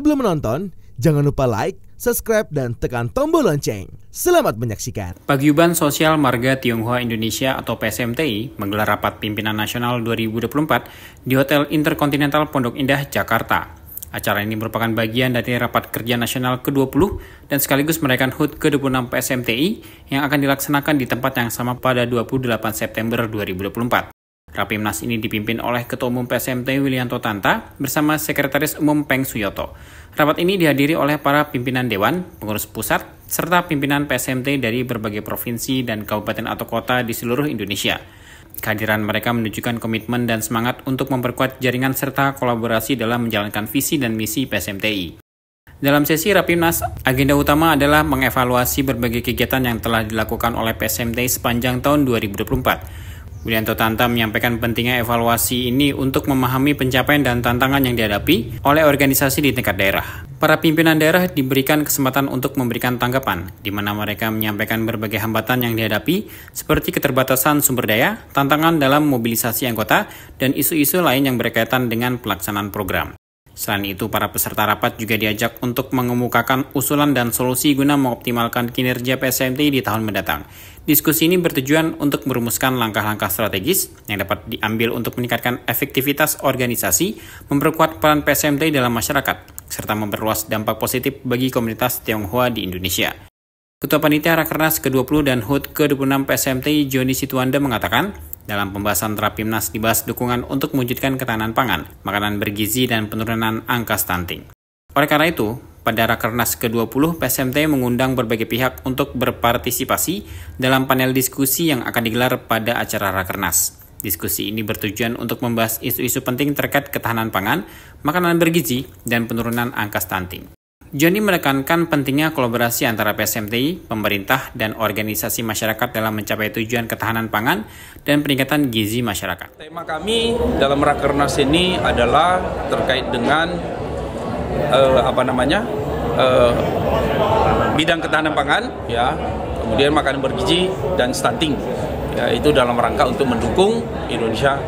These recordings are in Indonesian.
Sebelum menonton, jangan lupa like, subscribe, dan tekan tombol lonceng. Selamat menyaksikan. Paguyuban Sosial Marga Tionghoa Indonesia atau PSMTI menggelar rapat pimpinan nasional 2024 di Hotel Intercontinental Pondok Indah, Jakarta. Acara ini merupakan bagian dari rapat kerja nasional ke-20 dan sekaligus merayakan HUT ke-26 PSMTI yang akan dilaksanakan di tempat yang sama pada 28 September 2024. Rapimnas ini dipimpin oleh Ketua Umum PSMTI Willianto Tanta bersama Sekretaris Umum Peng Suyoto. Rapat ini dihadiri oleh para pimpinan Dewan, pengurus pusat, serta pimpinan PSMTI dari berbagai provinsi dan kabupaten atau kota di seluruh Indonesia. Kehadiran mereka menunjukkan komitmen dan semangat untuk memperkuat jaringan serta kolaborasi dalam menjalankan visi dan misi PSMTI. Dalam sesi Rapimnas, agenda utama adalah mengevaluasi berbagai kegiatan yang telah dilakukan oleh PSMTI sepanjang tahun 2024. Willianto Tanta menyampaikan pentingnya evaluasi ini untuk memahami pencapaian dan tantangan yang dihadapi oleh organisasi di tingkat daerah. Para pimpinan daerah diberikan kesempatan untuk memberikan tanggapan, di mana mereka menyampaikan berbagai hambatan yang dihadapi, seperti keterbatasan sumber daya, tantangan dalam mobilisasi anggota, dan isu-isu lain yang berkaitan dengan pelaksanaan program. Selain itu, para peserta rapat juga diajak untuk mengemukakan usulan dan solusi guna mengoptimalkan kinerja PSMTI di tahun mendatang. Diskusi ini bertujuan untuk merumuskan langkah-langkah strategis yang dapat diambil untuk meningkatkan efektivitas organisasi, memperkuat peran PSMTI dalam masyarakat, serta memperluas dampak positif bagi komunitas Tionghoa di Indonesia. Ketua Panitia Rakernas ke-20 dan HUT ke-26 PSMTI Joni Situanda mengatakan, dalam pembahasan Rapimnas dibahas dukungan untuk mewujudkan ketahanan pangan, makanan bergizi, dan penurunan angka stunting. Oleh karena itu, pada Rakernas ke-20, PSMTI mengundang berbagai pihak untuk berpartisipasi dalam panel diskusi yang akan digelar pada acara Rakernas. Diskusi ini bertujuan untuk membahas isu-isu penting terkait ketahanan pangan, makanan bergizi, dan penurunan angka stunting. Joni menekankan pentingnya kolaborasi antara PSMTI, pemerintah, dan organisasi masyarakat dalam mencapai tujuan ketahanan pangan dan peningkatan gizi masyarakat. Tema kami dalam Rakernas ini adalah terkait dengan bidang ketahanan pangan, ya, kemudian makanan bergizi dan stunting, ya, itu dalam rangka untuk mendukung Indonesia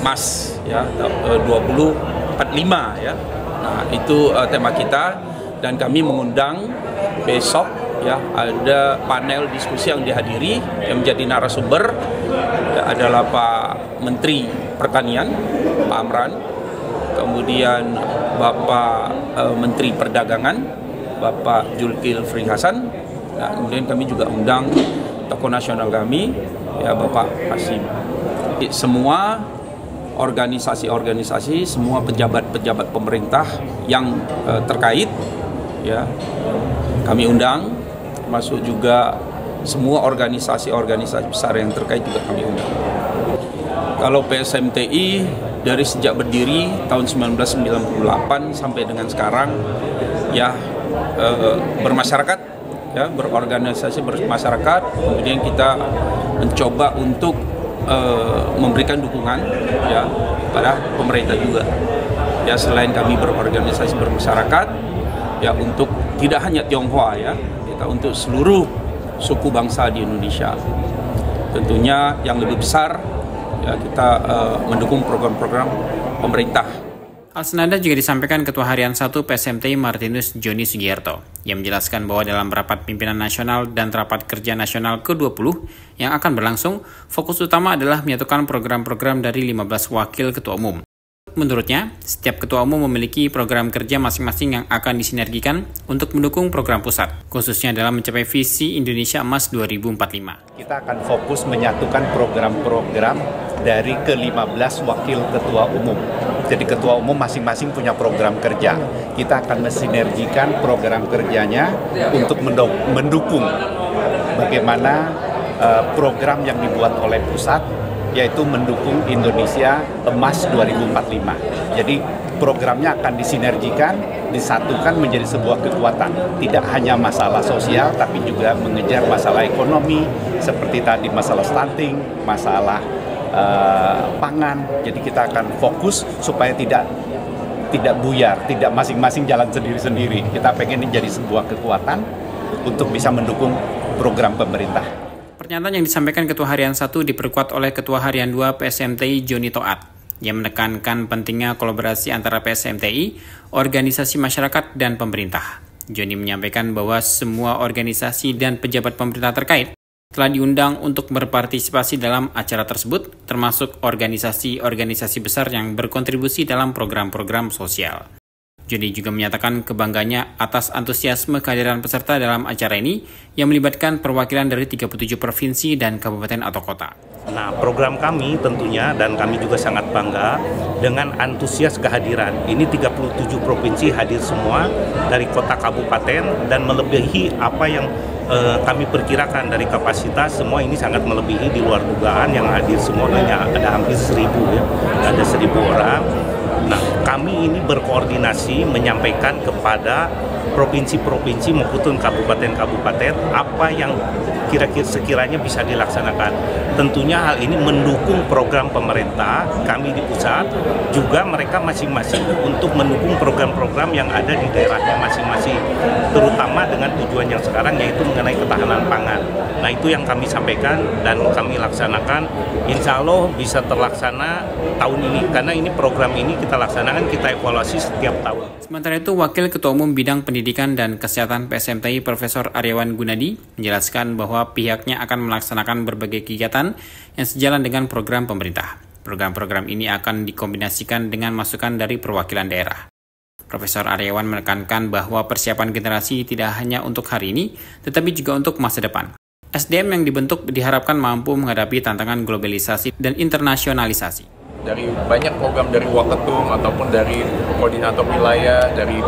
Emas, ya, 2045, ya. Nah, itu tema kita. Dan kami mengundang besok, ya, ada panel diskusi yang dihadiri yang menjadi narasumber, ya, adalah Pak Menteri Pertanian, Pak Amran, kemudian Bapak Menteri Perdagangan, Bapak Zulkifli Hasan, nah, kemudian kami juga undang tokoh nasional kami, ya, Bapak Hasim. Semua organisasi-organisasi, semua pejabat-pejabat pemerintah yang terkait, ya, kami undang, termasuk juga semua organisasi-organisasi besar yang terkait juga kami undang. Kalau PSMTI dari sejak berdiri tahun 1998 sampai dengan sekarang, ya, bermasyarakat, ya, berorganisasi bermasyarakat, kemudian kita mencoba untuk memberikan dukungan, ya, pada pemerintah juga. Ya, selain kami berorganisasi bermasyarakat, ya, untuk tidak hanya Tionghoa, ya, kita untuk seluruh suku bangsa di Indonesia. Tentunya yang lebih besar, ya, kita mendukung program-program pemerintah. Hal senada juga disampaikan Ketua Harian 1 PSMTI Martinus Joni Sugierto, yang menjelaskan bahwa dalam rapat pimpinan nasional dan rapat kerja nasional ke-20 yang akan berlangsung, fokus utama adalah menyatukan program-program dari 15 wakil ketua umum. Menurutnya, setiap ketua umum memiliki program kerja masing-masing yang akan disinergikan untuk mendukung program pusat, khususnya dalam mencapai visi Indonesia Emas 2045. Kita akan fokus menyatukan program-program dari ke-15 wakil ketua umum. Jadi ketua umum masing-masing punya program kerja. Kita akan mensinergikan program kerjanya untuk mendukung bagaimana program yang dibuat oleh pusat, yaitu mendukung Indonesia Emas 2045. Jadi programnya akan disinergikan, disatukan menjadi sebuah kekuatan. Tidak hanya masalah sosial, tapi juga mengejar masalah ekonomi, seperti tadi masalah stunting, masalah pangan. Jadi kita akan fokus supaya tidak buyar, tidak masing-masing jalan sendiri-sendiri. Kita pengen ini jadi sebuah kekuatan untuk bisa mendukung program pemerintah. Pernyataan yang disampaikan Ketua Harian 1 diperkuat oleh Ketua Harian 2 PSMTI Joni Toat. Ia menekankan pentingnya kolaborasi antara PSMTI, organisasi masyarakat, dan pemerintah. Joni menyampaikan bahwa semua organisasi dan pejabat pemerintah terkait telah diundang untuk berpartisipasi dalam acara tersebut, termasuk organisasi-organisasi besar yang berkontribusi dalam program-program sosial. Joni juga menyatakan kebanggaannya atas antusiasme kehadiran peserta dalam acara ini yang melibatkan perwakilan dari 37 provinsi dan kabupaten atau kota. Nah, program kami tentunya dan kami juga sangat bangga dengan antusias kehadiran. Ini 37 provinsi hadir semua dari kota kabupaten dan melebihi apa yang kami perkirakan dari kapasitas. Semua ini sangat melebihi di luar dugaan, yang hadir semuanya ada hampir 1.000 ya, ada 1.000 orang. Nah, kami ini berkoordinasi menyampaikan kepada provinsi-provinsi maupun kabupaten-kabupaten apa yang kira-kira sekiranya bisa dilaksanakan. Tentunya hal ini mendukung program pemerintah, kami di pusat, juga mereka masing-masing untuk mendukung program-program yang ada di daerahnya masing-masing, terutama dengan tujuan yang sekarang yaitu mengenai ketahanan pangan. Nah, itu yang kami sampaikan dan kami laksanakan, insya Allah bisa terlaksana tahun ini, karena ini program ini kita laksanakan, kita evaluasi setiap tahun. Sementara itu, Wakil Ketua Umum Bidang Pendidikan dan Kesehatan PSMTI Profesor Aryawan Gunadi menjelaskan bahwa pihaknya akan melaksanakan berbagai kegiatan yang sejalan dengan program pemerintah. Program-program ini akan dikombinasikan dengan masukan dari perwakilan daerah. Profesor Aryawan menekankan bahwa persiapan generasi tidak hanya untuk hari ini, tetapi juga untuk masa depan. SDM yang dibentuk diharapkan mampu menghadapi tantangan globalisasi dan internasionalisasi. Dari banyak program dari Waketum ataupun dari koordinator wilayah, dari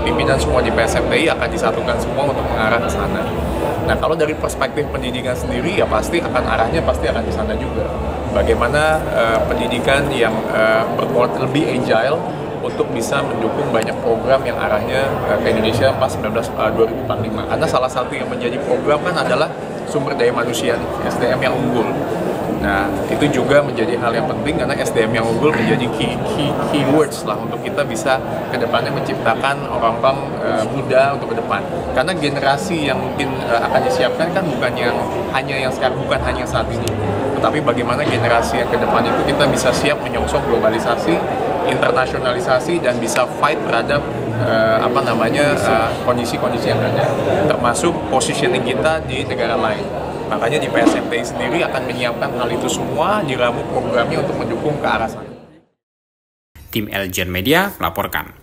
pimpinan semua di PSMTI akan disatukan semua untuk mengarah ke sana. Nah, kalau dari perspektif pendidikan sendiri ya pasti arahnya akan ke sana juga. Bagaimana pendidikan yang lebih agile untuk bisa mendukung banyak program yang arahnya ke Indonesia pas 2045. Karena salah satu yang menjadi program kan adalah sumber daya manusia, SDM yang unggul. Nah, itu juga menjadi hal yang penting karena SDM yang unggul menjadi keywords lah untuk kita bisa ke depannya menciptakan orang-orang muda untuk ke depan. Karena generasi yang mungkin akan disiapkan kan bukan hanya yang sekarang, bukan hanya saat ini. Tetapi bagaimana generasi yang ke depan itu kita bisa siap menyongsong globalisasi, internasionalisasi, dan bisa fight terhadap kondisi-kondisi yang ada, termasuk positioning kita di negara lain. Makanya di PSMTI sendiri akan menyiapkan hal itu semua, diramu programnya untuk mendukung ke arah sana. Tim Eljon Media melaporkan.